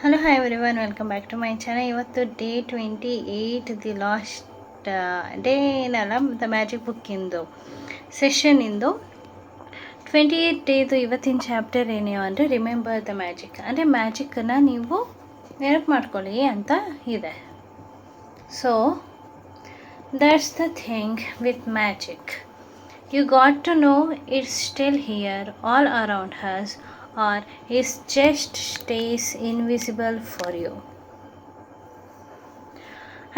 Hello hi everyone, welcome back to my channel. ಇವತ್ತು day 28, the last day ಏನಲ್ಲ, the magic ಬುಕ್ಕಿಂದು ಸೆಷನ್ನಿಂದು 28 ಡೇದು ಇವತ್ತಿನ ಚಾಪ್ಟರ್ ಏನೇ ಅಂದರೆ ರಿಮೆಂಬರ್ ದ ಮ್ಯಾಜಿಕ್. ಅಂದರೆ ಮ್ಯಾಜಿಕ್ಕನ್ನು ನೀವು ನೆನಪು ಮಾಡ್ಕೊಳ್ಳಿ ಅಂತ ಇದೆ. So that's the thing with magic. You got to know it's still here, all around us, or it just stays invisible for you.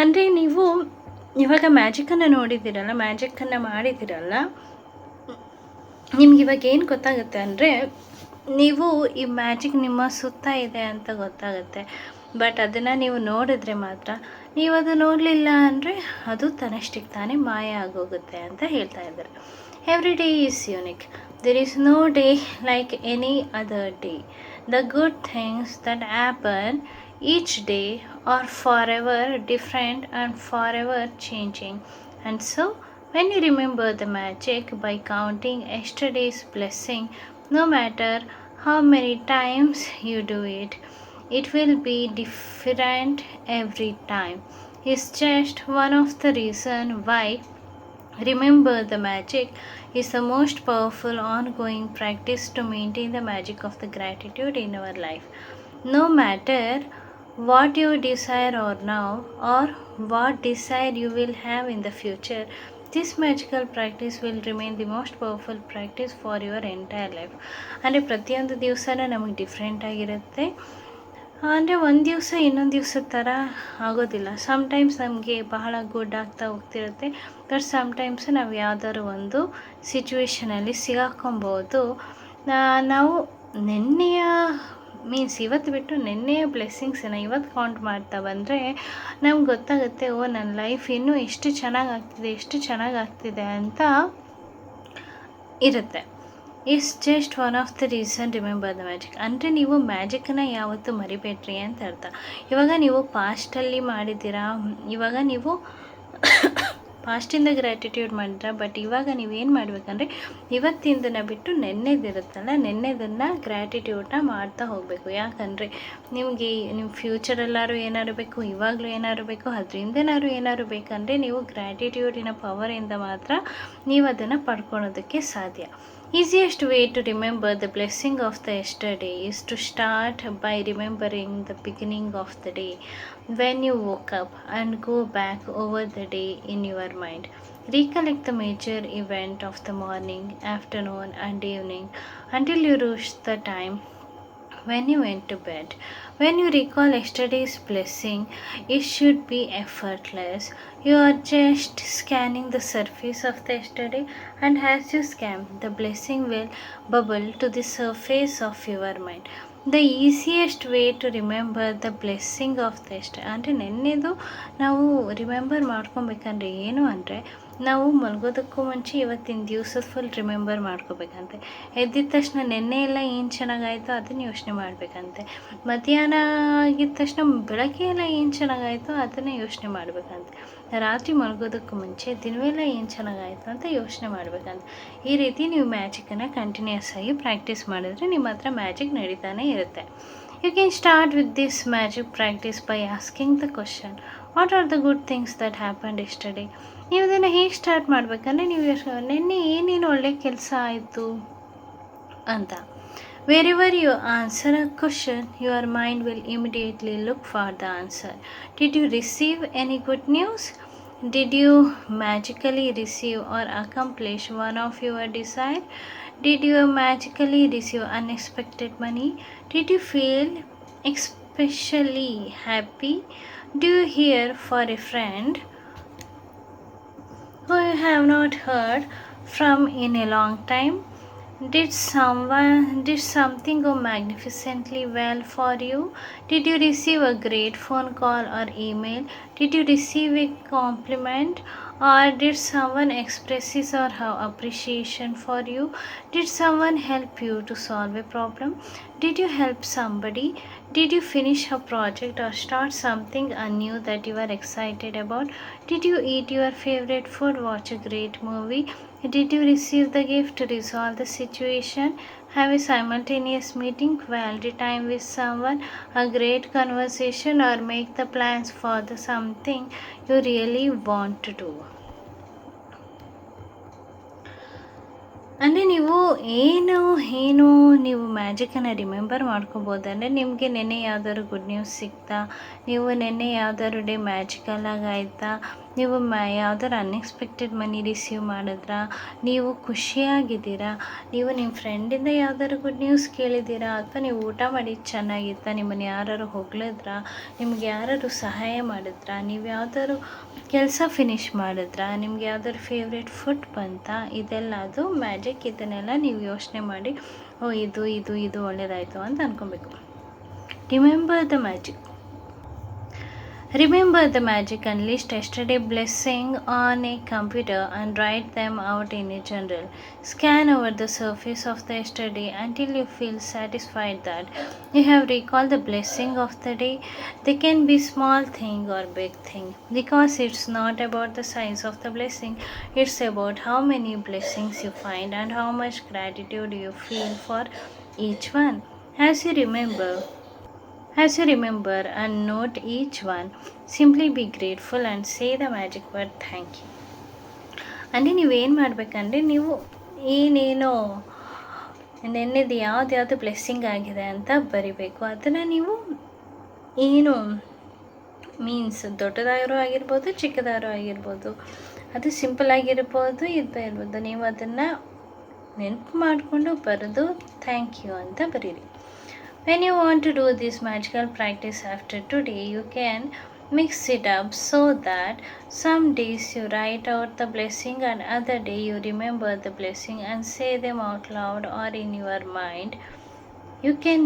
ಅಂದರೆ ನೀವು ಇವಾಗ ಮ್ಯಾಜಿಕನ್ನು ನೋಡಿದ್ದೀರಲ್ಲ, ಮ್ಯಾಜಿಕನ್ನು ಮಾಡಿದ್ದೀರಲ್ಲ, ನಿಮ್ಗೆ ಇವಾಗ ಏನು ಗೊತ್ತಾಗುತ್ತೆ ಅಂದರೆ ನೀವು ಈ ಮ್ಯಾಜಿಕ್ ನಿಮ್ಮ ಸುತ್ತ ಇದೆ ಅಂತ ಗೊತ್ತಾಗುತ್ತೆ. ಬಟ್ ಅದನ್ನು ನೀವು ನೋಡಿದ್ರೆ ಮಾತ್ರ, ನೀವು ಅದು ನೋಡಲಿಲ್ಲ ಅಂದರೆ ಅದು ತನ್ನಷ್ಟಕ್ಕೆ ತಾನೇ ಮಾಯ ಆಗೋಗುತ್ತೆ ಅಂತ ಹೇಳ್ತಾ ಇದ್ದಾರೆ. Every day is unique. There is no day like any other day. The good things that happen each day are forever different and forever changing. And so, when you remember the magic by counting yesterday's blessing, no matter how many times you do it, it will be different every time. It's just one of the reasons why remember the magic is the most powerful ongoing practice to maintain the magic of the gratitude in our life. No matter what you desire or now, or what desire you will have in the future, this magical practice will remain the most powerful practice for your entire life. ಅಂದರೆ ಪ್ರತಿಯೊಂದು ದಿವಸನೂ ನಮಗೆ different ಆಗಿರುತ್ತೆ. ಅಂದರೆ ಒಂದು ದಿವಸ ಇನ್ನೊಂದು ದಿವಸದ ಥರ ಆಗೋದಿಲ್ಲ. ಸಮ್ಟೈಮ್ಸ್ ನಮಗೆ ಬಹಳ ಗುಡ್ ಆಗ್ತಾ ಹೋಗ್ತಿರುತ್ತೆ, ಬಟ್ ಸಮ್ಟೈಮ್ಸ್ ನಾವು ಯಾವುದಾದ್ರು ಒಂದು ಸಿಚುವೇಷನಲ್ಲಿ ಸಿಗಾಕೊಬೋದು. ನಾವು ನಿನ್ನೆಯ ಇವತ್ತು ಬಿಟ್ಟು ನಿನ್ನೆಯ ಬ್ಲೆಸ್ಸಿಂಗ್ಸನ್ನು ಇವತ್ತು ಕೌಂಟ್ ಮಾಡ್ತಾ ಬಂದರೆ ನಮ್ಗೆ ಗೊತ್ತಾಗುತ್ತೆ, ಓ ನನ್ನ ಲೈಫ್ ಇನ್ನೂ ಎಷ್ಟು ಚೆನ್ನಾಗಾಗ್ತಿದೆ ಅಂತ ಇರುತ್ತೆ. It's just one of the reason remember the magic. ಅಂದರೆ ನೀವು ಮ್ಯಾಜಿಕನ್ನು ಯಾವತ್ತೂ ಮರಿಬೇಡ್ರಿ ಅಂತ ಅರ್ಥ. ಇವಾಗ ನೀವು ಪಾಸ್ಟಲ್ಲಿ ಮಾಡಿದ್ದೀರಾ, ಇವಾಗ ನೀವು ಪಾಸ್ಟಿಂದ ಗ್ರ್ಯಾಟಿಟ್ಯೂಡ್ ಮಾಡಿದ್ರ, ಬಟ್ ಇವಾಗ ನೀವೇನು ಮಾಡಬೇಕಂದ್ರೆ ಇವತ್ತಿಂದನ್ನು ಬಿಟ್ಟು ನೆನ್ನೆದಿರುತ್ತಲ್ಲ, ನೆನ್ನೆದನ್ನು ಗ್ರ್ಯಾಟಿಟ್ಯೂಡನ್ನ ಮಾಡ್ತಾ ಹೋಗಬೇಕು. ಯಾಕಂದರೆ ನಿಮಗೆ ನಿಮ್ಮ ಫ್ಯೂಚರೆಲ್ಲಾರು ಏನಾದ್ರು ಬೇಕು, ಇವಾಗಲೂ ಏನಾದ್ರು ಬೇಕು, ಅದರಿಂದನಾದ್ರು ಏನಾದ್ರು ಬೇಕಂದರೆ ನೀವು ಗ್ರ್ಯಾಟಿಟ್ಯೂಡಿನ ಪವರಿಂದ ಮಾತ್ರ ನೀವು ಅದನ್ನು ಪಡ್ಕೊಳೋದಕ್ಕೆ ಸಾಧ್ಯ. Easiest way to remember the blessing of the yesterday is to start by remembering the beginning of the day. When you woke up and go back over the day in your mind, recollect the major event of the morning, afternoon and evening until you reach the time when you went to bed. When you recall yesterday's blessing, it should be effortless. You are just scanning the surface of the yesterday, and as you scan, the blessing will bubble to the surface of your mind. The easiest way to remember the blessing of the yesterday, ಅಂದರೆ ನೆನ್ನೆದು ನಾವು remember ಮಾಡ್ಕೊಬೇಕಂದ್ರೆ ಏನು ಅಂದರೆ, ನಾವು ಮಲಗೋದಕ್ಕೂ ಮುಂಚೆ ಇವತ್ತಿನ ದಿವಸದ full remember ಮಾಡ್ಕೋಬೇಕಂತೆ. ಎದ್ದಿದ ತಕ್ಷಣ ನೆನ್ನೆ ಎಲ್ಲ ಏನು ಚೆನ್ನಾಗಾಯಿತು ಅದನ್ನು ಯೋಚನೆ ಮಾಡಬೇಕಂತೆ. ಮಧ್ಯಾಹ್ನ ಆಗಿದ ತಕ್ಷಣ ಬೆಳಗ್ಗೆ ಎಲ್ಲ ಏನು ಚೆನ್ನಾಗಾಯಿತು ಅದನ್ನು ಯೋಚನೆ ಮಾಡಬೇಕಂತೆ. ರಾತ್ರಿ ಮಲಗೋದಕ್ಕೂ ಮುಂಚೆ ದಿನವೆಲ್ಲ ಏನು ಚೆನ್ನಾಗಾಯಿತು ಅಂತ ಯೋಚನೆ ಮಾಡಬೇಕಂತೆ. ಈ ರೀತಿ ನೀವು ಮ್ಯಾಜಿಕನ್ನು ಕಂಟಿನ್ಯೂಸ್ ಆಗಿ ಪ್ರಾಕ್ಟೀಸ್ ಮಾಡಿದ್ರೆ ನಿಮ್ಮ ಹತ್ರ ಮ್ಯಾಜಿಕ್ ನಡೀತಾನೆ ಇರುತ್ತೆ. You can start with this magic practice by asking the question, what are the good things that happened yesterday? ನೀವು ಇದನ್ನು ಹೇಗೆ ಸ್ಟಾರ್ಟ್ ಮಾಡಬೇಕಂದ್ರೆ, ನೀವು ನಿನ್ನೆ ಏನೇನು ಒಳ್ಳೆ ಕೆಲಸ ಆಯಿತು ಅಂತ. Wherever you answer a question, your mind will immediately look for the answer. Did you receive any good news? Did you magically receive or accomplish one of your desire? Did you magically receive unexpected money? Did you feel especially happy? Do you hear for a friend who you have not heard from in a long time? Did something go magnificently well for you? Did you receive a great phone call or email? Did you receive a compliment? Or did someone express his or her appreciation for you? Did someone help you to solve a problem? Did you help somebody? Did you finish a project or start something new that you are excited about? Did you eat your favorite food, watch a great movie? Did you receive the gift to resolve the situation? have a simultaneous meeting, quality time with someone, a great conversation, or make the plans for the something you really want to do. ಅಂದರೆ ನೀವು ಏನು ಏನು ನೀವು ಮ್ಯಾಜಿಕನ್ನು remember ಮಾಡ್ಕೋಬೋದು. ಅಂದರೆ ನಿಮಗೆ ನೆನ್ನೆ ಯಾವ್ದಾದ್ರು ಗುಡ್ ನ್ಯೂಸ್ ಸಿಗ್ತಾ, ನೀವು ನೆನ್ನೆ ಯಾವ್ದಾದ್ರು ಡೇ ಮ್ಯಾಜಿಕಲಾಗಿ ಆಯಿತಾ, ನೀವು ಯಾವ್ದಾದ್ರು ಅನ್ಎಕ್ಸ್ಪೆಕ್ಟೆಡ್ ಮನಿ ರಿಸೀವ್ ಮಾಡಿದ್ರಾ, ನೀವು ಖುಷಿಯಾಗಿದ್ದೀರಾ, ನೀವು ನಿಮ್ಮ ಫ್ರೆಂಡಿಂದ ಯಾವ್ದಾದ್ರು ಗುಡ್ ನ್ಯೂಸ್ ಕೇಳಿದ್ದೀರಾ, ಅಥವಾ ನೀವು ಊಟ ಮಾಡಿದ್ದು ಚೆನ್ನಾಗಿತ್ತಾ, ನಿಮ್ಮನ್ನು ಯಾರು ಹೊಗಳಿದ್ರಾ, ನಿಮ್ಗೆ ಯಾರು ಸಹಾಯ ಮಾಡಿದ್ರಾ, ನೀವು ಯಾವ್ದಾದ್ರು ಕೆಲಸ ಫಿನಿಷ್ ಮಾಡಿದ್ರಾ, ನಿಮ್ಗೆ ಯಾವ್ದಾದ್ರು ಫೇವ್ರೆಟ್ ಫುಡ್ ಬಂತಾ, ಇದೆಲ್ಲ ಅದು ಮ್ಯಾಜಿಕ್. ಇದನ್ನೆಲ್ಲ ನೀವು ಯೋಚನೆ ಮಾಡಿ, ಓ ಇದು ಇದು ಇದು ಒಳ್ಳೆಯದಾಯಿತು ಅಂತ ಅಂದ್ಕೊಬೇಕು. Remember the magic. Remember the magic and list yesterday blessing on a computer and write them out in a journal. Scan over the surface of the yesterday until you feel satisfied that you have recalled the blessing of the day. They can be small thing or big thing, because it's not about the size of the blessing, it's about how many blessings you find and how much gratitude you feel for each one. As you remember and note each one, simply be grateful and say the magic word thank you. ಅಂದರೆ ನೀವೇನು ಮಾಡಬೇಕಂದ್ರೆ, ನೀವು ಏನೇನೋ ನೆನ್ನೆದು ಯಾವ್ದು blessing ಆಗಿದೆ ಅಂತ ಬರಿಬೇಕು. ಅದನ್ನು ನೀವು ಏನು ಮೀನ್ಸ್ ದೊಡ್ಡದಾದರೂ ಆಗಿರ್ಬೋದು, ಚಿಕ್ಕದಾದರೂ ಆಗಿರ್ಬೋದು, ಅದು ಸಿಂಪಲ್ ಆಗಿರ್ಬೋದು, ಇರ್ಬೋದು, ನೀವು ಅದನ್ನು ನೆನಪು ಮಾಡಿಕೊಂಡು ಬರೆದು ಥ್ಯಾಂಕ್ ಯು ಅಂತ ಬರೀರಿ. When you want to do this magical practice after today, you can mix it up so that some days you write out the blessing and other day you remember the blessing and say them out loud or in your mind. You can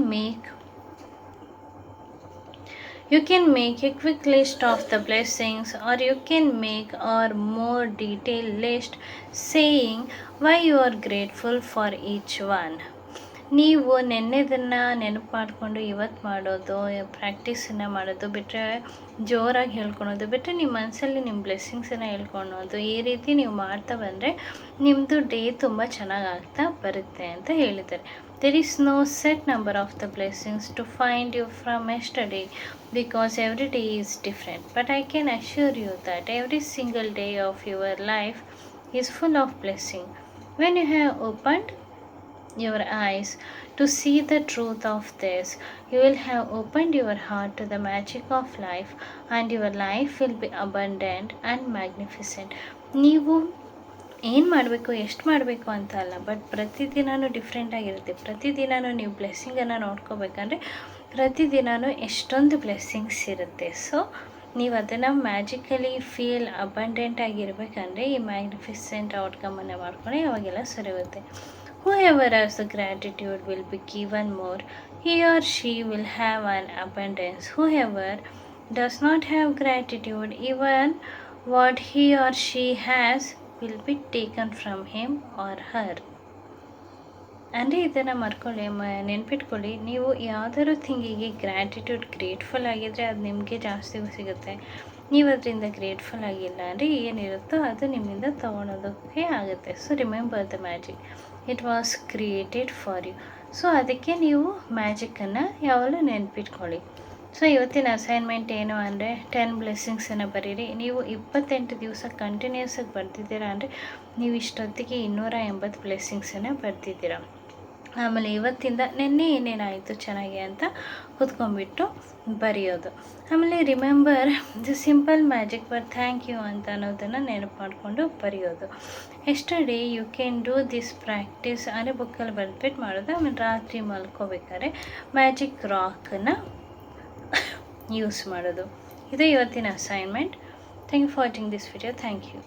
make a quick list of the blessings, or you can make a more detailed list saying why you are grateful for each one. ನೀವು ನೆನ್ನೆದನ್ನು ನೆನಪು ಮಾಡಿಕೊಂಡು ಇವತ್ತು ಮಾಡೋದು, ಪ್ರಾಕ್ಟೀಸನ್ನು ಮಾಡೋದು ಬಿಟ್ಟರೆ, ಜೋರಾಗಿ ಹೇಳ್ಕೊಳೋದು ಬಿಟ್ಟರೆ, ನಿಮ್ಮ ಮನಸ್ಸಲ್ಲಿ ನಿಮ್ಮ ಬ್ಲೆಸ್ಸಿಂಗ್ಸನ್ನು ಹೇಳ್ಕೊಳೋದು, ಈ ರೀತಿ ನೀವು ಮಾಡ್ತಾ ಬಂದರೆ ನಿಮ್ಮದು ಡೇ ತುಂಬ ಚೆನ್ನಾಗಿ ಆಗ್ತಾ ಬರುತ್ತೆ ಅಂತ ಹೇಳಿದ್ದಾರೆ. There is no set number of the blessings to find you from yesterday, because every day is different. But I can assure you that every single day of your life is full of blessing. When you have opened your eyes to see the truth of this, you will have opened your heart to the magic of life, and your life will be abundant and magnificent. ನೀವು ಏನು ಮಾಡಬೇಕು, ಎಷ್ಟು ಮಾಡಬೇಕು ಅಂತ ಅಲ್ಲ, but ಪ್ರತಿದಿನವೂ ಡಿಫ್ರೆಂಟಾಗಿರುತ್ತೆ. ಪ್ರತಿದಿನವೂ ನೀವು ಬ್ಲೆಸ್ಸಿಂಗನ್ನು ನೋಡ್ಕೋಬೇಕಂದ್ರೆ ಪ್ರತಿದಿನವೂ ಎಷ್ಟೊಂದು ಬ್ಲೆಸ್ಸಿಂಗ್ಸ್ ಇರುತ್ತೆ. ಸೊ ನೀವು ಅದನ್ನು ಮ್ಯಾಜಿಕಲಿ ಫೀಲ್ ಅಬಂಡೆಂಟ್ ಆಗಿರಬೇಕಂದ್ರೆ ಈ ಮ್ಯಾಗ್ನಿಫಿಸೆಂಟ್ ಔಟ್ಕಮನ್ನು ಮಾಡ್ಕೊಂಡು ಅವಾಗೆಲ್ಲ ಸರಿ ಹೋಗುತ್ತೆ. Whoever has the gratitude will be given more. He or she will have an abundance. Whoever does not have gratitude, even what he or she has will be taken from him or her. ಅಂದರೆ ಇದನ್ನು ಮರ್ಕೊಳ್ಳಿ, ನೆನ್ಪಿಟ್ಕೊಳ್ಳಿ. ನೀವು ಯಾವ್ದಾದ್ರು ಥಿಂಗಿಗೆ gratitude ಆಗಿದ್ದರೆ ಅದು ನಿಮಗೆ ಜಾಸ್ತಿ ಸಿಗುತ್ತೆ. ನೀವು ಅದರಿಂದ ಗ್ರೇಟ್ಫುಲ್ ಆಗಿಲ್ಲ ಅಂದರೆ ಏನಿರುತ್ತೋ ಅದು ನಿಮ್ಮಿಂದ ತೊಗೊಳೋದಕ್ಕೆ ಆಗುತ್ತೆ. So remember the magic, it was created for you. So ಅದಕ್ಕೆ ನೀವು ಮ್ಯಾಜಿಕನ್ನು ಯಾವಾಗಲೂ ನೆನ್ಪಿಟ್ಕೊಳ್ಳಿ. ಸೊ ಇವತ್ತಿನ ಅಸೈನ್ಮೆಂಟ್ ಏನು ಅಂದರೆ 10 ಬ್ಲೆಸ್ಸಿಂಗ್ಸನ್ನು ಬರೀರಿ. ನೀವು 28 ದಿವಸ ಕಂಟಿನ್ಯೂಸ್ ಆಗಿ ಬರ್ತಿದ್ದೀರಾ ಅಂದರೆ ನೀವು ಇಷ್ಟೊತ್ತಿಗೆ 280 ಬ್ಲೆಸ್ಸಿಂಗ್ಸನ್ನು ಬರ್ತಿದ್ದೀರಾ. ಆಮೇಲೆ ಇವತ್ತಿಂದ ನೆನ್ನೆ ಏನೇನಾಯಿತು ಚೆನ್ನಾಗಿ ಅಂತ ಕೂತ್ಕೊಂಡ್ಬಿಟ್ಟು ಬರೆಯೋದು. ಆಮೇಲೆ remember the simple magic word thank you ಅಂತ ಅನ್ನೋದನ್ನು ನೆನಪು ಮಾಡಿಕೊಂಡು ಬರೆಯೋದು. Yesterday you can do this practice ಅಂದರೆ ಬುಕ್ಕಲ್ಲಿ ಬರೆದ್ಬಿಟ್ಟು ಮಾಡೋದು. ಆಮೇಲೆ ರಾತ್ರಿ ಮಲ್ಕೋಬೇಕಾದ್ರೆ ಮ್ಯಾಜಿಕ್ ರಾಕನ್ನು ಯೂಸ್ ಮಾಡೋದು. ಇದು ಇವತ್ತಿನ assignment. Thank you for watching this video. Thank you.